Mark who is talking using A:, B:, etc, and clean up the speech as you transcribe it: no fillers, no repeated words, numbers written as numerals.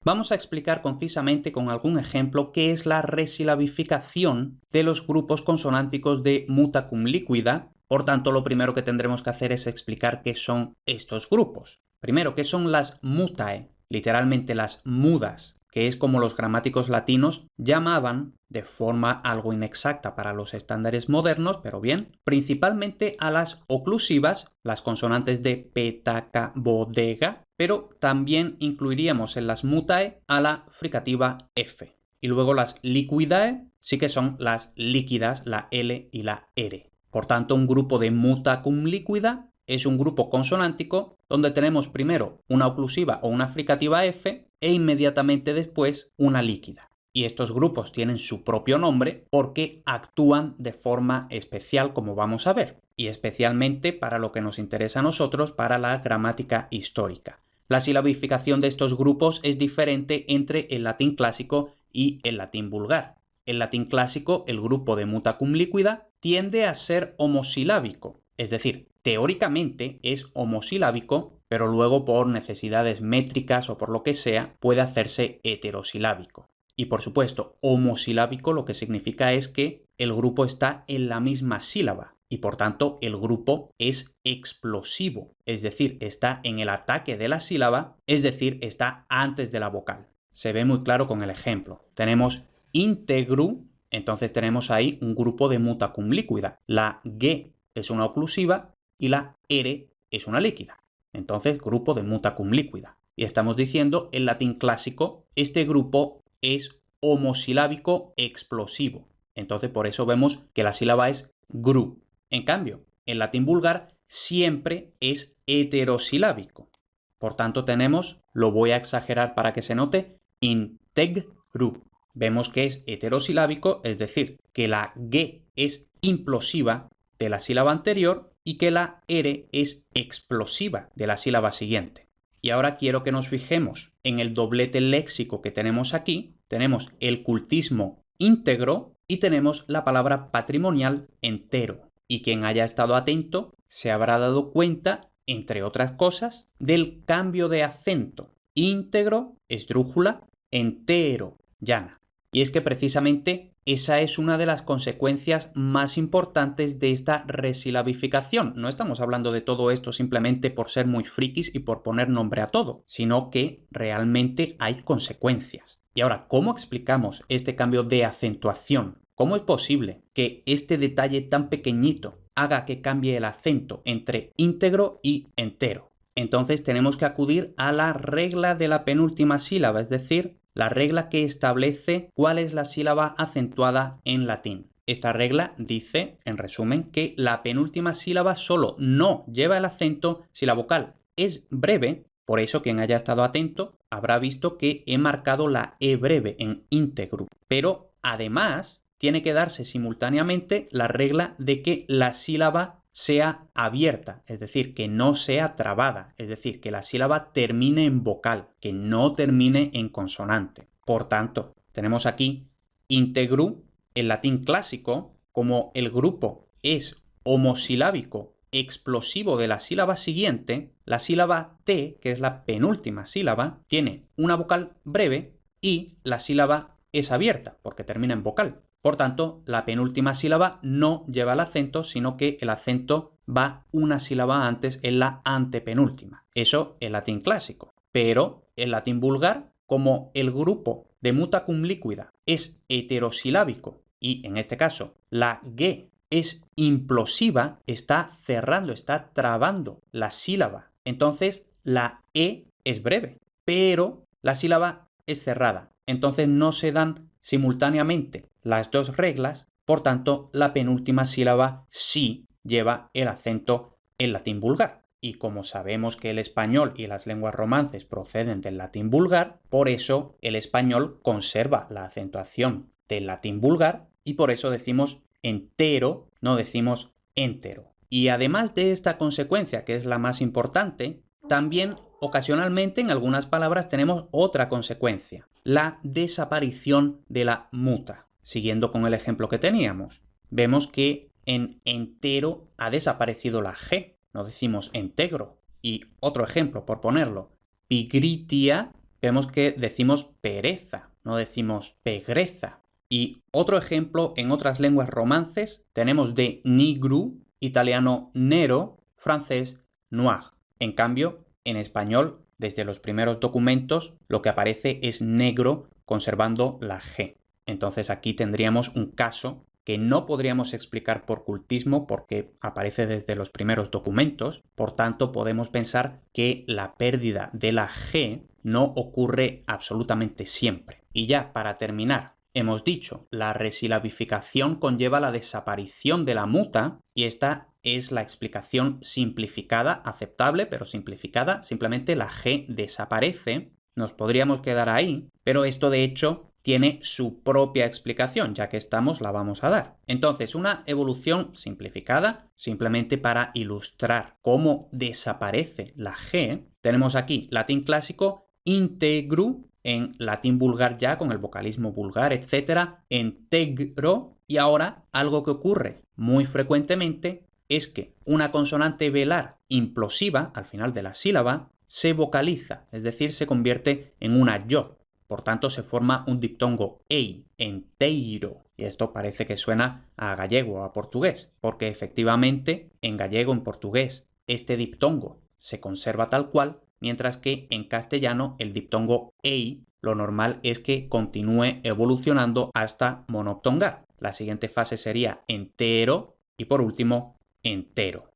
A: Vamos a explicar concisamente con algún ejemplo qué es la resilabificación de los grupos consonánticos de muta cum liquida. Por tanto, lo primero que tendremos que hacer es explicar qué son estos grupos. Primero, ¿qué son las mutae? Literalmente las mudas, que es como los gramáticos latinos llamaban, de forma algo inexacta para los estándares modernos, pero bien, principalmente a las oclusivas, las consonantes de petaca, bodega, pero también incluiríamos en las mutae a la fricativa F. Y luego las liquidae sí que son las líquidas, la L y la R. Por tanto, un grupo de muta cum liquida es un grupo consonántico donde tenemos primero una oclusiva o una fricativa F e inmediatamente después una líquida. Y estos grupos tienen su propio nombre porque actúan de forma especial, como vamos a ver, y especialmente para lo que nos interesa a nosotros, para la gramática histórica. La silabificación de estos grupos es diferente entre el latín clásico y el latín vulgar. En latín clásico, el grupo de muta cum liquida tiende a ser homosilábico, es decir, teóricamente es homosilábico, pero luego por necesidades métricas o por lo que sea, puede hacerse heterosilábico. Y por supuesto, homosilábico lo que significa es que el grupo está en la misma sílaba y por tanto el grupo es explosivo, es decir, está en el ataque de la sílaba, es decir, está antes de la vocal. Se ve muy claro con el ejemplo. Tenemos integru, entonces tenemos ahí un grupo de muta cum liquida. La G es una oclusiva y la R es una líquida. Entonces, grupo de muta cum liquida. Y estamos diciendo, en latín clásico, este grupo es homosilábico explosivo. Entonces, por eso vemos que la sílaba es gru. En cambio, en latín vulgar siempre es heterosilábico. Por tanto, tenemos, lo voy a exagerar para que se note, integru. Vemos que es heterosilábico, es decir, que la G es implosiva de la sílaba anterior y que la R es explosiva de la sílaba siguiente. Y ahora quiero que nos fijemos en el doblete léxico que tenemos aquí. Tenemos el cultismo íntegro y tenemos la palabra patrimonial entero. Y quien haya estado atento se habrá dado cuenta, entre otras cosas, del cambio de acento. Íntegro, esdrújula, entero, llana. Y es que precisamente esa es una de las consecuencias más importantes de esta resilabificación. No estamos hablando de todo esto simplemente por ser muy frikis y por poner nombre a todo, sino que realmente hay consecuencias. Y ahora, ¿cómo explicamos este cambio de acentuación? ¿Cómo es posible que este detalle tan pequeñito haga que cambie el acento entre íntegro y entero? Entonces tenemos que acudir a la regla de la penúltima sílaba, es decir, la regla que establece cuál es la sílaba acentuada en latín. Esta regla dice, en resumen, que la penúltima sílaba solo no lleva el acento si la vocal es breve. Por eso quien haya estado atento habrá visto que he marcado la E breve en íntegro. Pero además tiene que darse simultáneamente la regla de que la sílaba sea abierta, es decir, que no sea trabada, es decir, que la sílaba termine en vocal, que no termine en consonante. Por tanto, tenemos aquí integru, en latín clásico, como el grupo es homosilábico explosivo de la sílaba siguiente, la sílaba T, que es la penúltima sílaba, tiene una vocal breve y la sílaba es abierta, porque termina en vocal. Por tanto, la penúltima sílaba no lleva el acento, sino que el acento va una sílaba antes en la antepenúltima. Eso en latín clásico. Pero en latín vulgar, como el grupo de muta cum liquida es heterosilábico y en este caso la G es implosiva, está cerrando, está trabando la sílaba. Entonces la E es breve, pero la sílaba es cerrada. Entonces no se dan simultáneamente las dos reglas, por tanto, la penúltima sílaba sí lleva el acento en latín vulgar. Y como sabemos que el español y las lenguas romances proceden del latín vulgar, por eso el español conserva la acentuación del latín vulgar y por eso decimos entero, no decimos entero. Y además de esta consecuencia, que es la más importante, también ocasionalmente en algunas palabras tenemos otra consecuencia, la desaparición de la muta. Siguiendo con el ejemplo que teníamos, vemos que en entero ha desaparecido la G, no decimos integro. Y otro ejemplo, por ponerlo, pigritia vemos que decimos pereza, no decimos pegreza. Y otro ejemplo en otras lenguas romances tenemos de nigru, italiano nero, francés noir. En cambio, en español, desde los primeros documentos, lo que aparece es negro conservando la G. Entonces aquí tendríamos un caso que no podríamos explicar por cultismo porque aparece desde los primeros documentos. Por tanto, podemos pensar que la pérdida de la G no ocurre absolutamente siempre. Y ya, para terminar, hemos dicho, la resilabificación conlleva la desaparición de la muta y esta es la explicación simplificada, aceptable, pero simplificada. Simplemente la G desaparece. Nos podríamos quedar ahí, pero esto de hecho tiene su propia explicación, ya que estamos, la vamos a dar. Entonces, una evolución simplificada, simplemente para ilustrar cómo desaparece la G, tenemos aquí latín clásico integru, en latín vulgar ya con el vocalismo vulgar, etc., integro, y ahora algo que ocurre muy frecuentemente es que una consonante velar implosiva al final de la sílaba se vocaliza, es decir, se convierte en una yo. Por tanto, se forma un diptongo ei, enteiro. Y esto parece que suena a gallego o a portugués, porque efectivamente en gallego, en portugués, este diptongo se conserva tal cual, mientras que en castellano el diptongo ei, lo normal es que continúe evolucionando hasta monoptongar. La siguiente fase sería entero y por último entero.